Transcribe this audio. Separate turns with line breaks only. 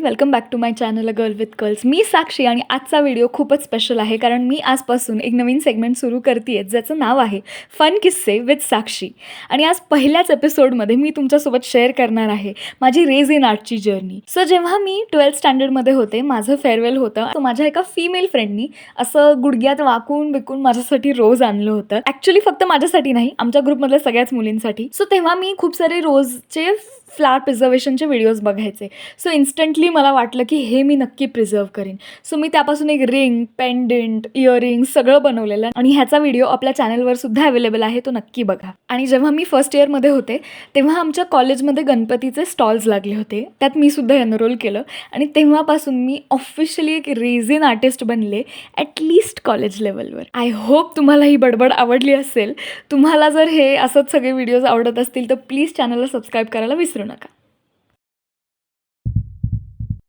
Welcome back to my channel a girl with curls. मी साक्षी आणि आजचा व्हिडिओ खूपच स्पेशल आहे कारण मी आजपासून एक नवीन सेगमेंट सुरू करते आहे ज्याचं नाव आहे फन किस्से विथ साक्षी. आणि आज पहिल्याच एपिसोडमध्ये मी तुमच्यासोबत शेअर करणार आहे माझी रेज इन आर्टची जर्नी. सो जेव्हा मी 12th स्टँडर्डमध्ये होते, माझं फेअरवेल होतं, तो माझ्या एका फिमेल फ्रेंडनी असं गुडघ्यात वाकून बिकून माझ्यासाठी रोज आणलं होतं. ॲक्च्युली फक्त माझ्यासाठी नाही, आमच्या ग्रुपमधल्या सगळ्याच मुलींसाठी. सो तेव्हा मी खूप सारे रोजचे फ्लावर प्रिझर्वेशनचे व्हिडिओज बघायचे. सो इन्स्टंटली मला वाटलं की हे मी नक्की प्रिझर्व करेन. सो मी त्यापासून एक रिंग, पेंडंट, इयरिंग्स सगळं बनवलेलं आणि ह्याचा व्हिडिओ आपल्या चॅनलवर सुद्धा अवेलेबल आहे, तो नक्की बघा. आणि जेव्हा मी फर्स्ट इयरमध्ये होते तेव्हा आमच्या कॉलेजमध्ये गणपतीचे स्टॉल्स लागले होते, त्यात मी सुद्धा एनरोल केलं आणि तेव्हापासून मी ऑफिशियली एक रेझिन आर्टिस्ट बनले, ॲटलिस्ट कॉलेज लेवलवर. आय होप तुम्हाला ही बडबड आवडली असेल. तुम्हाला जर हे असंच सगळे व्हिडिओज आवडत असतील तर प्लीज चॅनलला सबस्क्राईब करायला विसरू नका.